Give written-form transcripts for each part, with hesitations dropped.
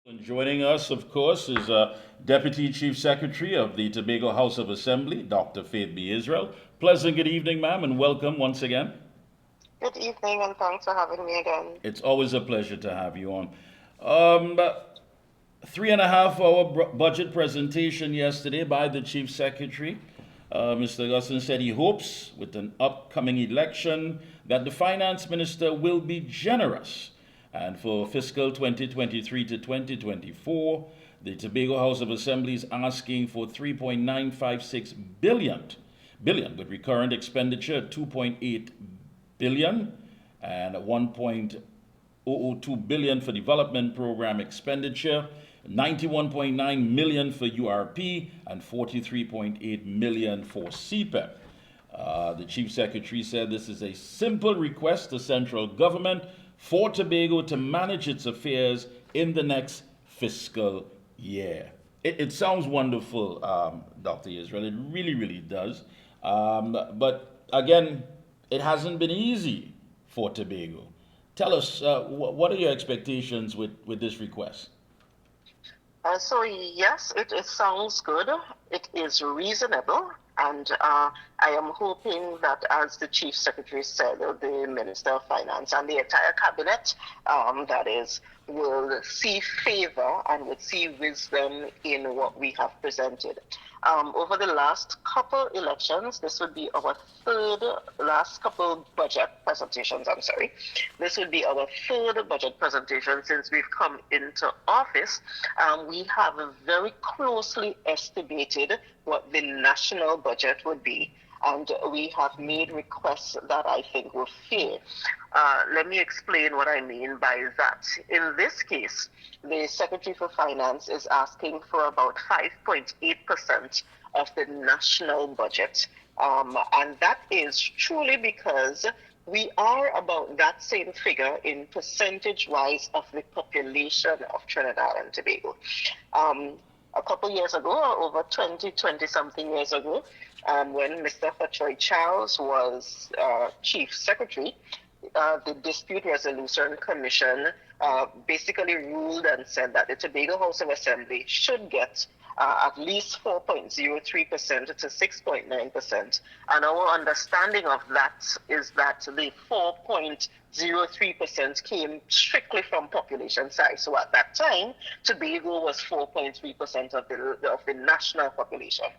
And joining us, of course, is Deputy Cheif Secretary of the Tobago House of Assembly, Dr. Faith B.Yisrael. Pleasant good evening, ma'am, and welcome once again. Good evening, and thanks for having me again. It's always a pleasure to have you on. Um, 3.5 hour budget presentation yesterday by the Chief Secretary. Mr. Augustine said he hopes, with an upcoming election, that the Finance Minister will be generous. And for fiscal 2023 to 2024, the Tobago House of Assembly is asking for 3.956 billion, with recurrent expenditure at 2.8 billion and 1.002 billion for development program expenditure, 91.9 million for URP, and 43.8 million for CPEP. The Chief Secretary said this is a simple request to central government for Tobago to manage its affairs in the next fiscal year. It sounds wonderful, Dr. Israel. It really, really does. But again, it hasn't been easy for Tobago. Tell us, what are your expectations with this request? Yes, it sounds good. It is reasonable, and I am hoping that, as the Chief Secretary said, the Minister of Finance and the entire cabinet, that is, will see favor and would see wisdom in what we have presented. Over the last couple elections, this would be our last couple budget presentations, I'm sorry. This would be our third budget presentation since we've come into office. We have very closely estimated what the national budget would be, and we have made requests that I think were fair. Let me explain what I mean by that. In this case, the Secretary for Finance is asking for about 5.8% of the national budget. And that is truly because we are about that same figure in percentage-wise of the population of Trinidad and Tobago. A couple years ago, or over 20 something years ago, when Mr. Charles was Chief Secretary, the Dispute Resolution Commission basically ruled and said that the Tobago House of Assembly should get at least 4.03% to 6.9%. And our understanding of that is that the 4.03% came strictly from population size. So at that time, Tobago was 4.3% of the national population.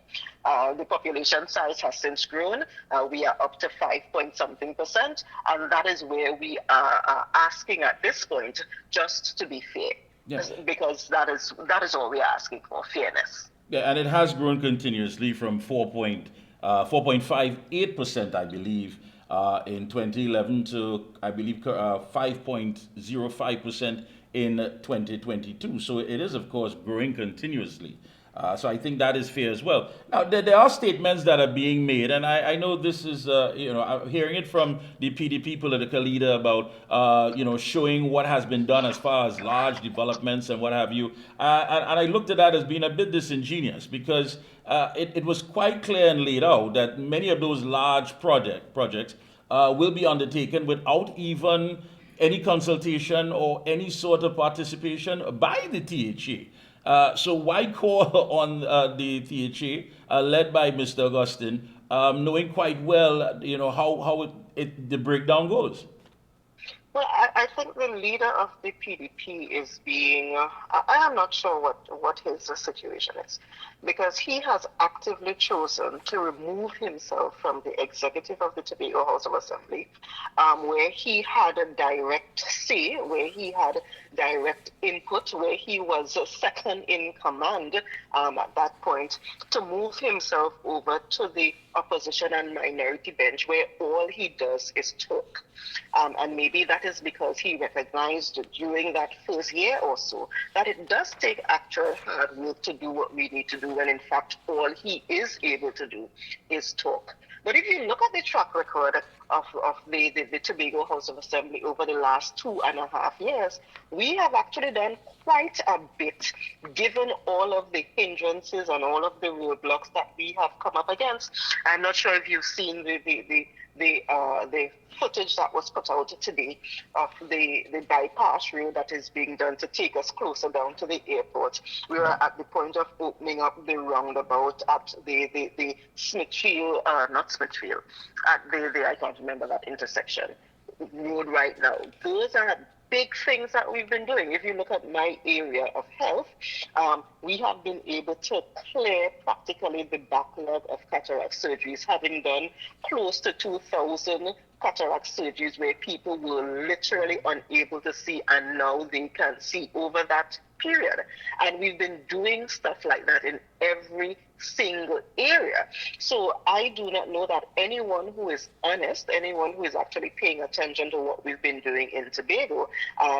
The population size has since grown. We are up to 5 point something percent, and that is where we are asking at this point, just to be fair. Yeah. Because that is all we are asking for, fairness. Yeah, and it has grown continuously from 4.58%, I believe, in 2011 to, I believe, 5.05% in 2022. So it is, of course, growing continuously. So I think that is fair as well. Now, there are statements that are being made, and I know this is, I'm hearing it from the PDP political leader about, showing what has been done as far as large developments and what have you. And I looked at that as being a bit disingenuous because it was quite clear and laid out that many of those large projects will be undertaken without even any consultation or any sort of participation by the THA. So why call on the THA led by Mr. Augustine, knowing quite well, how the breakdown goes? Well, I think the leader of the PDP is being, I am not sure what his situation is, because he has actively chosen to remove himself from the executive of the Tobago House of Assembly, where he had a direct say, where he had direct input, where he was second in command at that point, to move himself over to the opposition and minority bench, where all he does is talk. And maybe that is because he recognized during that first year or so that it does take actual hard work to do what we need to do, when in fact all he is able to do is talk. But if you look at the track record of the Tobago House of Assembly over the last 2.5 years, we have actually done quite a bit, given all of the hindrances and all of the roadblocks that we have come up against. I'm not sure if you've seen the the footage that was put out today of the bypass road that is being done to take us closer down to the airport. We were at the point of opening up the roundabout at the Smithfield, not Smithfield, at the I can't remember that intersection road right now. Those are big things that we've been doing. If you look at my area of health, we have been able to clear practically the backlog of cataract surgeries, having done close to 2,000 cataract surgeries where people were literally unable to see, and now they can see over that period. And we've been doing stuff like that in every single area. So I do not know that anyone who is honest, anyone who is actually paying attention to what we've been doing in Tobago,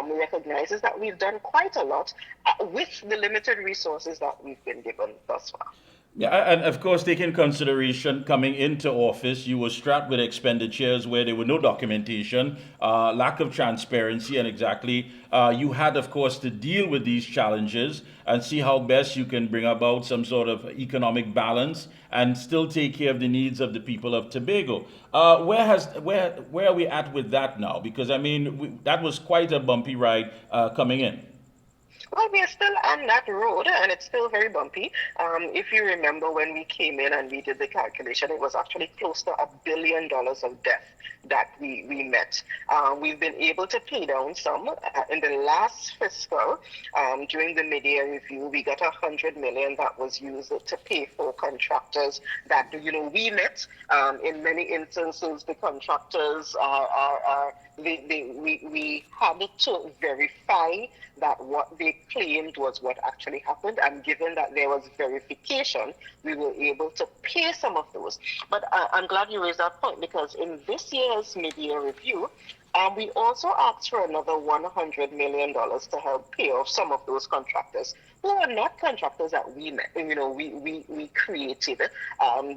recognizes that we've done quite a lot with the limited resources that we've been given thus far. Yeah, and of course, take in consideration coming into office, you were strapped with expenditures where there were no documentation, lack of transparency, and exactly you had, of course, to deal with these challenges and see how best you can bring about some sort of economic balance and still take care of the needs of the people of Tobago. Where are we at with that now? Because I mean, that was quite a bumpy ride coming in. Well, we are still on that road, and it's still very bumpy. If you remember when we came in and we did the calculation, it was actually close to $1 billion of debt that we met. We've been able to pay down some. In the last fiscal, during the mid-year review, we got $100 million that was used to pay for contractors that we met. In many instances, the contractors we had to verify that what they claimed was what actually happened, and given that there was verification, we were able to pay some of those. But I'm glad you raised that point, because in this year's mid-year review, we also asked for another $100 million to help pay off some of those contractors who are not contractors that we met. We created.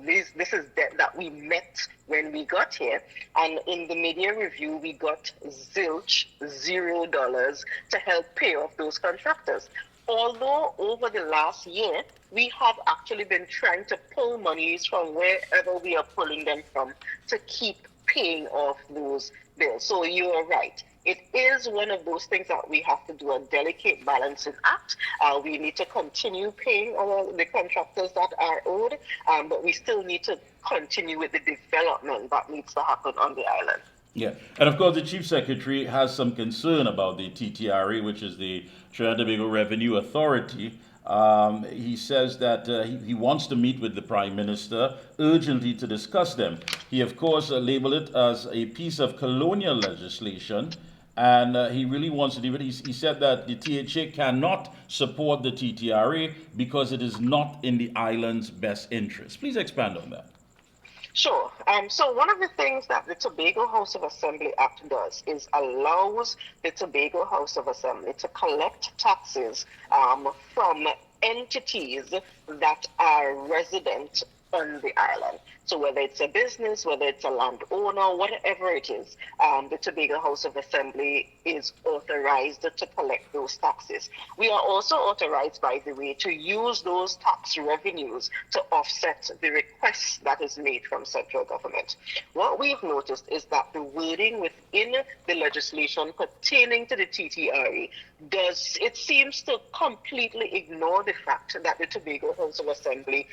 This is debt that we met when we got here. And in the mid-year review, we got zilch, $0 to help pay off those contractors. Although over the last year, we have actually been trying to pull monies from wherever we are pulling them from to keep paying off those bills. So you are right. It is one of those things that we have to do a delicate balancing act. We need to continue paying the contractors that are owed, but we still need to continue with the development that needs to happen on the island. Yeah, and of course, the Chief Secretary has some concern about the TTRA, which is the Trinidad and Tobago Revenue Authority. He says that he wants to meet with the Prime Minister urgently to discuss them. He, of course, labeled it as a piece of colonial legislation, and he really wants to do it. He said that the THA cannot support the TTRA because it is not in the island's best interest. Please expand on that. Sure. So one of the things that the Tobago House of Assembly Act does is allows the Tobago House of Assembly to collect taxes from entities that are resident on the island. So whether it's a business, whether it's a landowner, whatever it is, the Tobago House of Assembly is authorized to collect those taxes. We are also authorized, by the way, to use those tax revenues to offset the request that is made from central government. What we've noticed is that the wording within the legislation pertaining to the TTRA seems to completely ignore the fact that the Tobago House of Assembly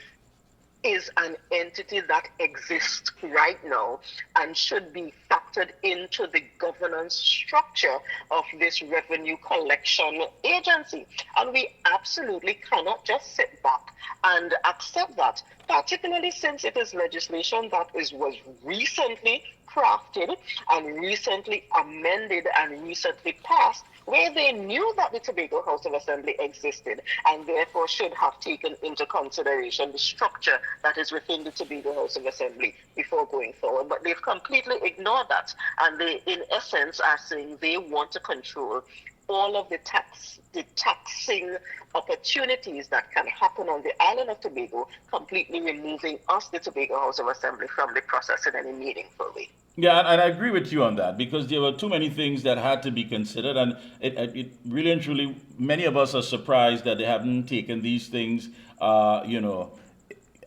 is an entity that exists right now and should be factored into the governance structure of this revenue collection agency. And we absolutely cannot just sit back and accept that, particularly since it is legislation that was recently crafted and recently amended and recently passed, where they knew that the Tobago House of Assembly existed and therefore should have taken into consideration the structure that is within the Tobago House of Assembly before going forward. But they've completely ignored that, and they, in essence, are saying they want to control all of the taxing opportunities that can happen on the island of Tobago, completely removing us, the Tobago House of Assembly, from the process in any meaningful way. Yeah, and I agree with you on that, because there were too many things that had to be considered, and it really and truly, many of us are surprised that they haven't taken these things,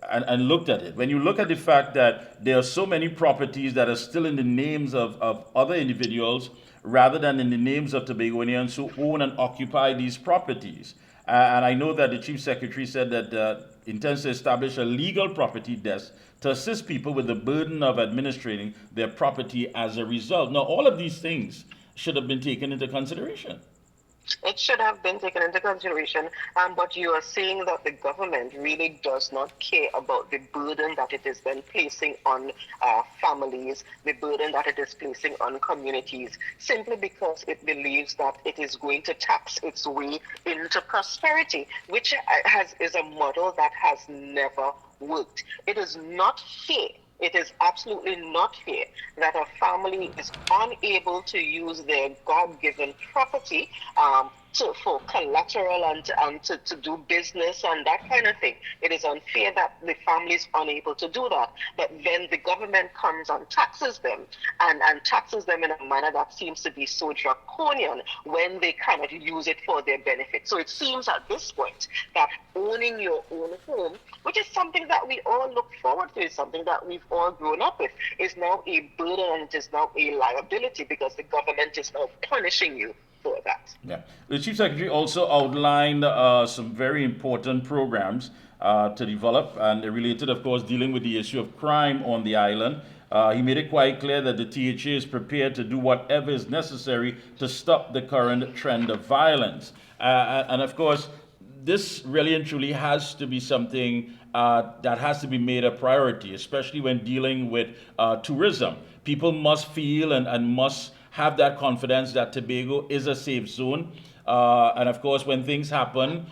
and looked at it, when you look at the fact that there are so many properties that are still in the names of other individuals rather than in the names of Tobagoanians who own and occupy these properties. And I know that the Chief Secretary said that intends to establish a legal property desk to assist people with the burden of administrating their property as a result. Now, all of these things should have been taken into consideration. It should have been taken into consideration, but you are saying that the government really does not care about the burden that it is then placing on families, the burden that it is placing on communities, simply because it believes that it is going to tax its way into prosperity, which is a model that has never worked. It is not fair. It is absolutely not fair that a family is unable to use their God-given property for collateral and to do business and that kind of thing. It is unfair that the family is unable to do that. But then the government comes and taxes them and taxes them in a manner that seems to be so draconian when they cannot use it for their benefit. So it seems at this point that owning your own home, which is something that we all look forward to, is something that we've all grown up with, is now a burden and it is now a liability because the government is now punishing you for that. Yeah. The Chief Secretary also outlined some very important programs to develop, and they're related, of course, dealing with the issue of crime on the island. He made it quite clear that the THA is prepared to do whatever is necessary to stop the current trend of violence. And of course, this really and truly has to be something that has to be made a priority, especially when dealing with tourism. People must feel and must have that confidence that Tobago is a safe zone. And of course, when things happen,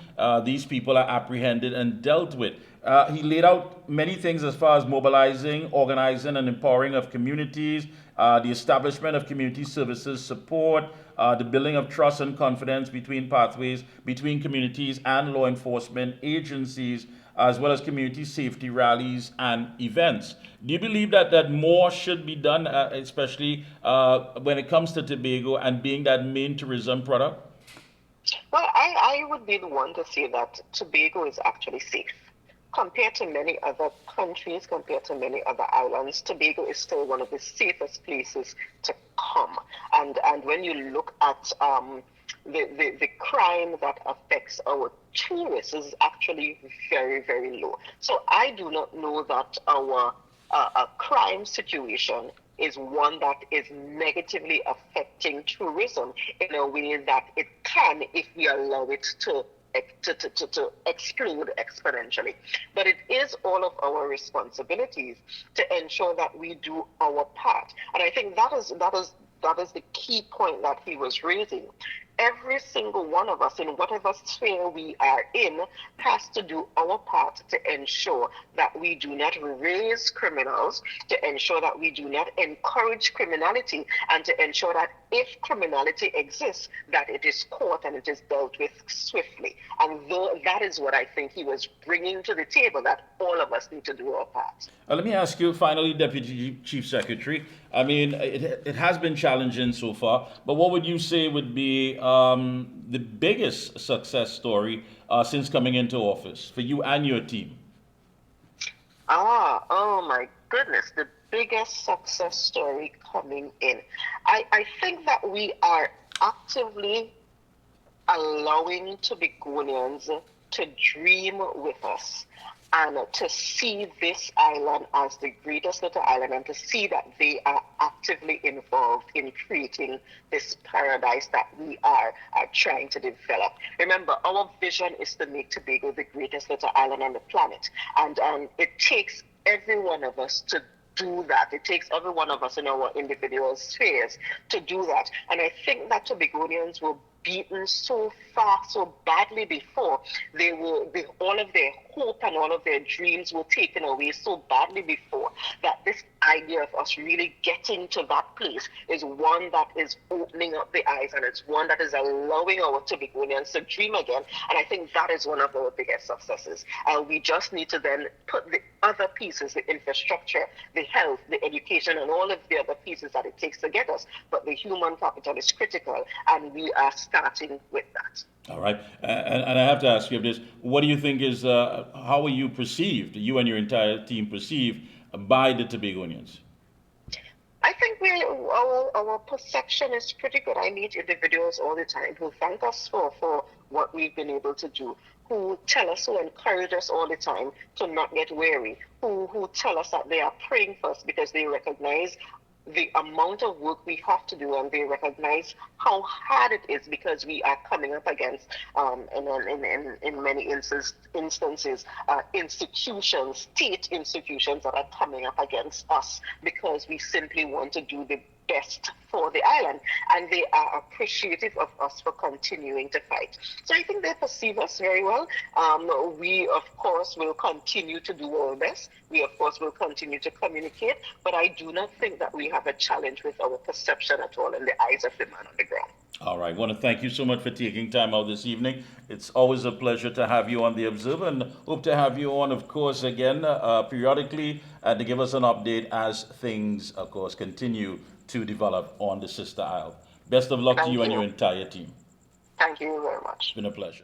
these people are apprehended and dealt with. He laid out many things as far as mobilizing, organizing, and empowering of communities, the establishment of community services support, the building of trust and confidence between pathways, between communities and law enforcement agencies, as well as community safety rallies and events. Do you believe that more should be done, especially when it comes to Tobago and being that main tourism product? Well, I would be the one to say that Tobago is actually safe. Compared to many other countries, compared to many other islands, Tobago is still one of the safest places to come. And when you look at the crime that affects our tourists is actually very, very low. So I do not know that our crime situation is one that is negatively affecting tourism in a way that it can if we allow it to explode exponentially. But it is all of our responsibilities to ensure that we do our part. And I think that is the key point that he was raising. Every single one of us, in whatever sphere we are in, has to do our part to ensure that we do not raise criminals, to ensure that we do not encourage criminality, and to ensure that if criminality exists, that it is caught and it is dealt with swiftly. And that is what I think he was bringing to the table, that all of us need to do our part. Let me ask you finally, Deputy Chief Secretary. I mean, it has been challenging so far, but what would you say would be the biggest success story since coming into office for you and your team? Oh my goodness, the biggest success story coming in. I think that we are actively allowing Tobagonians to dream with us and to see this island as the greatest little island and to see that they are actively involved in creating this paradise that we are trying to develop. Remember, our vision is to make Tobago the greatest little island on the planet. And it takes every one of us to do that. It takes every one of us in our individual spheres to do that. And I think that Tobagonians were beaten so far, so badly before. All of their hope and all of their dreams were taken away so badly before that this idea of us really getting to that place is one that is opening up the eyes, and it's one that is allowing our Tobagonians to dream again. And I think that is one of our biggest successes. We just need to then put the other pieces, the infrastructure, the health, the education, and all of the other pieces that it takes to get us. But the human capital is critical, and we are starting with that. All right. And I have to ask you this. What do you think is, how are you perceived, you and your entire team perceived by the Tobagonians? I think our perception is pretty good. I meet individuals all the time who thank us for what we've been able to do, who tell us, who encourage us all the time to not get weary, who tell us that they are praying for us because they recognize the amount of work we have to do, and they recognize how hard it is because we are coming up against, in many instances, institutions, state institutions that are coming up against us because we simply want to do the best for the island, and they are appreciative of us for continuing to fight. So I think they perceive us very well. We, of course, will continue to do our best. We, of course, will continue to communicate, but I do not think that we have a challenge with our perception at all in the eyes of the man on the ground. All right. I want to thank you so much for taking time out this evening. It's always a pleasure to have you on the Observer, and hope to have you on, of course, again periodically, and to give us an update as things, of course, continue to develop on the sister isle. Best of luck to Thank you and your you. entire team. Thank you very much. It's been a pleasure.